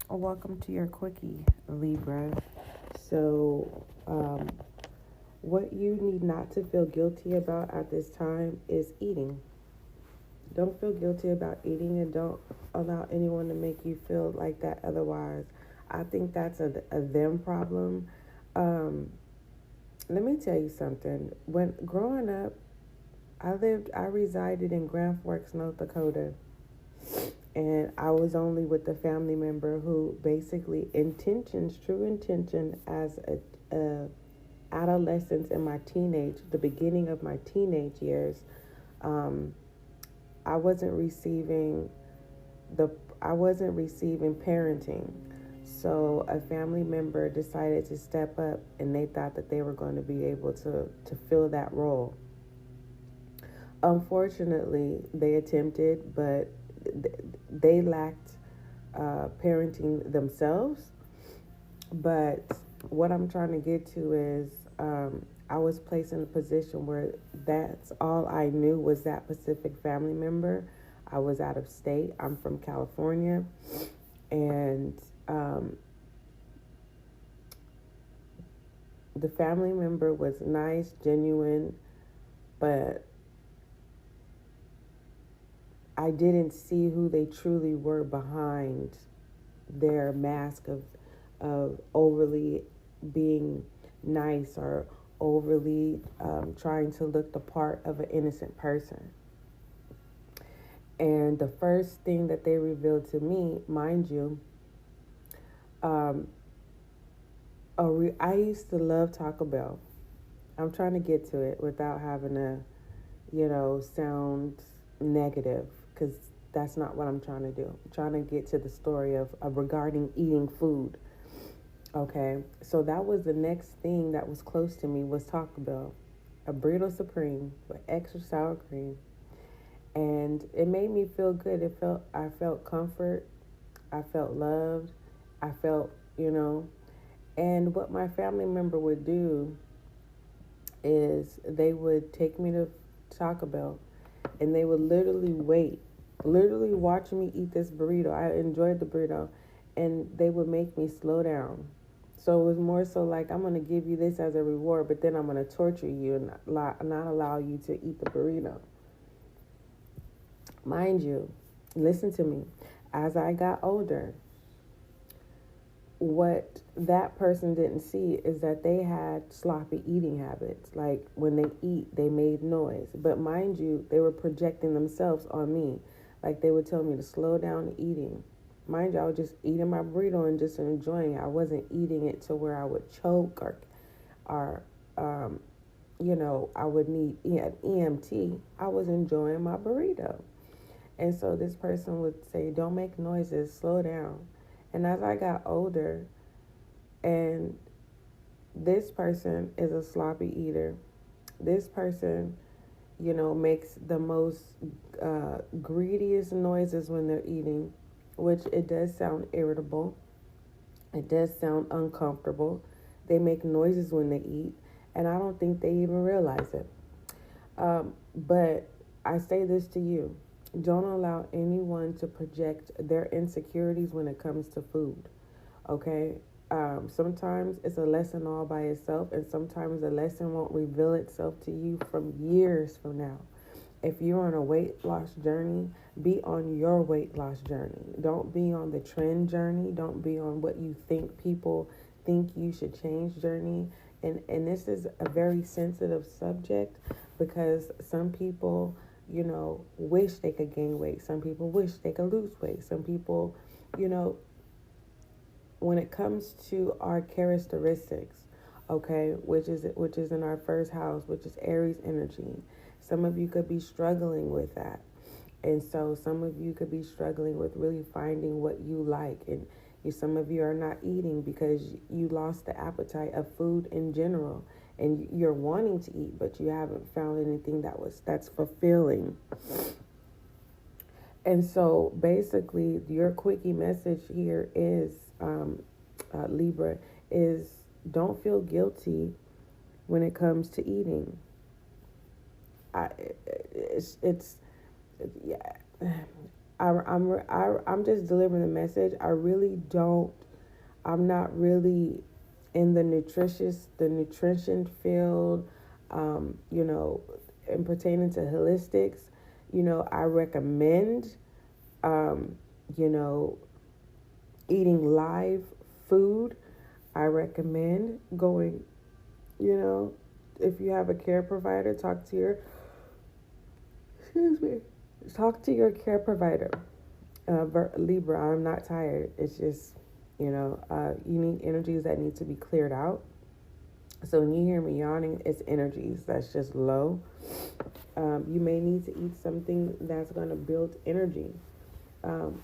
Welcome to your Quickie, Libra. So, what you need not to feel guilty about at this time is eating. Don't feel guilty about eating and don't allow anyone to make you feel like that otherwise. I think that's a them problem. Um, Let me tell you something. When growing up, I resided in Grand Forks, North Dakota, and I was only with the family member who basically true intention as a adolescence in my the beginning of my teenage years, um, I wasn't receiving the, I wasn't receiving parenting. So a family member decided to step up, and they thought that they were going to be able to fill that role. Unfortunately, they attempted, but they lacked parenting themselves. But what I'm trying to get to is I was placed in a position where that's all I knew was that specific family member. I was out of state. I'm from California. And the family member was nice, genuine, but I didn't see who they truly were behind their mask of overly being nice or overly trying to look the part of an innocent person. And the first thing that they revealed to me, mind you, um, I used to love Taco Bell. I'm trying to get to it without having to, sound negative, because that's not what I'm trying to do. I'm trying to get to the story of regarding eating food. Okay, so that was the next thing that was close to me was Taco Bell, a burrito supreme with extra sour cream, and it made me feel good. I felt comfort, I felt loved, I felt, and what my family member would do is they would take me to Taco Bell, and they would literally watch me eat this burrito. I enjoyed the burrito, and they would make me slow down. So it was more so like, I'm going to give you this as a reward, but then I'm going to torture you and not allow you to eat the burrito. Mind you, listen to me. As I got older, what that person didn't see is that they had sloppy eating habits. Like when they eat, they made noise. But mind you, they were projecting themselves on me. Like they would tell me to slow down eating. Mind you, I was just eating my burrito and just enjoying it. I wasn't eating it to where I would choke or I would need an EMT. I was enjoying my burrito. And so this person would say, don't make noises, slow down. And as I got older, and this person is a sloppy eater, this person, makes the most greediest noises when they're eating, which it does sound irritable. It does sound uncomfortable. They make noises when they eat, and I don't think they even realize it. But I say this to you. Don't allow anyone to project their insecurities when it comes to food. Okay? Sometimes it's a lesson all by itself, and sometimes the lesson won't reveal itself to you from years from now. If you're on a weight loss journey, be on your weight loss journey. Don't be on the trend journey. Don't be on what you think people think you should change journey. And this is a very sensitive subject because some people, wish they could gain weight. Some people wish they could lose weight. Some people, you know, when it comes to our characteristics, okay, which is in our first house, which is Aries energy. Some of you could be struggling with that. And so some of you could be struggling with really finding what you like. And some of you are not eating because you lost the appetite of food in general. And you're wanting to eat, but you haven't found anything that's fulfilling. And so basically, your quickie message here is, Libra, is don't feel guilty when it comes to eating. I, it's yeah. I'm just delivering the message. I really don't. I'm not really in the nutrition field. You know, and pertaining to holistics, you know, I recommend, um, you know, eating live food. I recommend going, you know, if you have a care provider, excuse me, talk to your care provider. Libra, I'm not tired. It's just, you know, you need energies that need to be cleared out. So when you hear me yawning, it's energies that's just low. You may need to eat something that's going to build energy.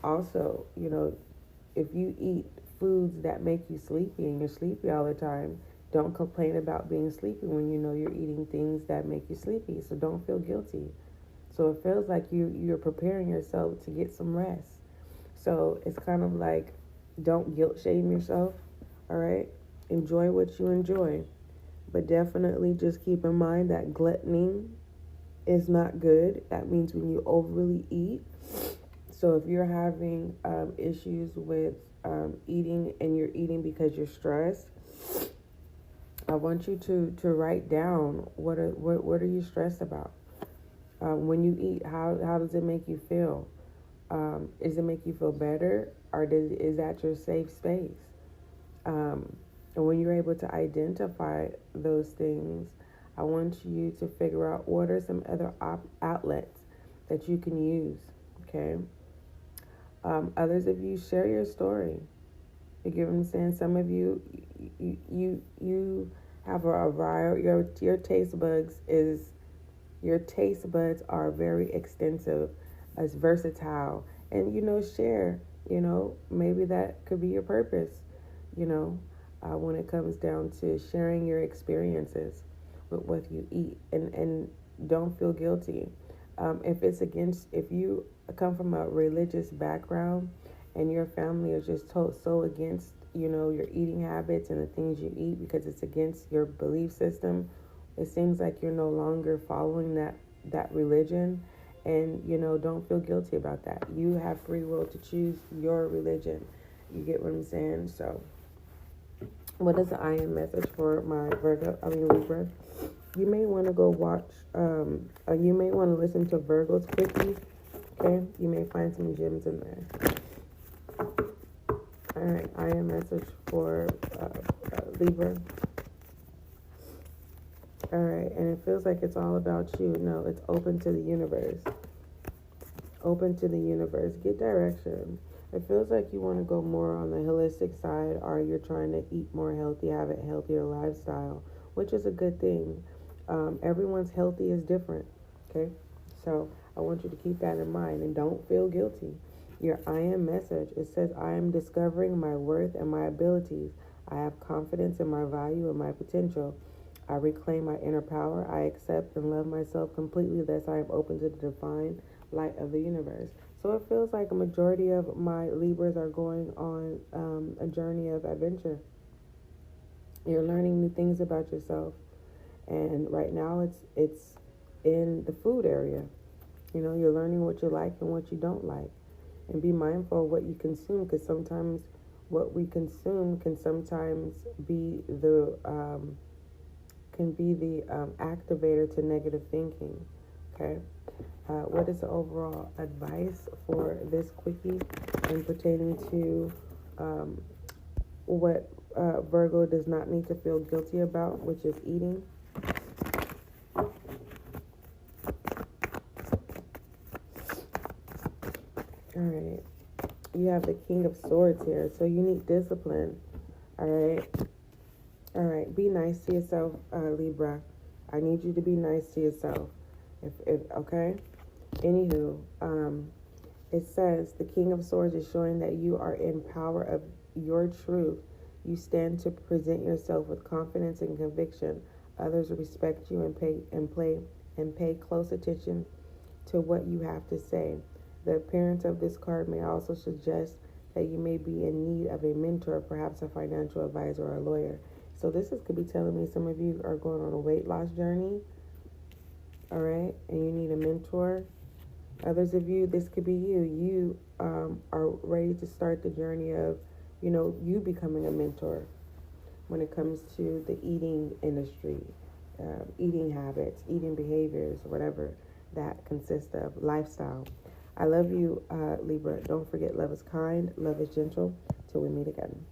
Also, you know, if you eat foods that make you sleepy and you're sleepy all the time, don't complain about being sleepy when you know you're eating things that make you sleepy. So don't feel guilty. So it feels like you're preparing yourself to get some rest. So it's kind of like, don't guilt shame yourself. All right, enjoy what you enjoy, but definitely just keep in mind that gluttony is not good. That means when you overly eat. So if you're having issues with eating and you're eating because you're stressed, I want you to write down what are you stressed about. When you eat, how does it make you feel? Does it make you feel better, or is that your safe space? And when you're able to identify those things, I want you to figure out what are some other outlets that you can use. Okay. Others of you, share your story. You get what I'm saying? Some of you have a variety. Your taste buds are very extensive, as versatile, and you know, share. You know, maybe that could be your purpose. You know, when it comes down to sharing your experiences with what you eat, and don't feel guilty. If you come from a religious background and your family is just so against, you know, your eating habits and the things you eat because it's against your belief system, it seems like you're no longer following that religion. And, you know, don't feel guilty about that. You have free will to choose your religion. You get what I'm saying? So what is the I am message for my Libra? You may want to go watch, you may want to listen to Virgo's Quickie. Okay, you may find some gems in there. All right, I am message for Libra. All right, and it feels like it's all about you. No, it's open to the universe. Open to the universe. Get direction. It feels like you want to go more on the holistic side, or you're trying to eat more healthy, have a healthier lifestyle, which is a good thing. Everyone's healthy is different. Okay, so I want you to keep that in mind and don't feel guilty. Your I am message, it says, I am discovering my worth and my abilities. I have confidence in my value and my potential. I reclaim my inner power. I accept and love myself completely. Thus, I am open to the divine light of the universe. So it feels like a majority of my Libras are going on a journey of adventure. You're learning new things about yourself, and right now it's in the food area. You know, you're learning what you like and what you don't like, and be mindful of what you consume, because sometimes what we consume can sometimes be the activator to negative thinking. Okay. What is the overall advice for this quickie and pertaining to what Virgo does not need to feel guilty about, which is eating? All right. You have the King of Swords here, so you need discipline. All right. All right. Be nice to yourself, Libra. I need you to be nice to yourself. If okay. Anywho, it says the King of Swords is showing that you are in power of your truth. You stand to present yourself with confidence and conviction. Others respect you and pay close attention to what you have to say. The appearance of this card may also suggest that you may be in need of a mentor, perhaps a financial advisor or a lawyer. So could be telling me some of you are going on a weight loss journey. All right, and you need a mentor. Others of you, this could be you. You are ready to start the journey of, you becoming a mentor when it comes to the eating industry, eating habits, eating behaviors, whatever that consists of, lifestyle. I love you, Libra. Don't forget, love is kind, love is gentle. Till we meet again.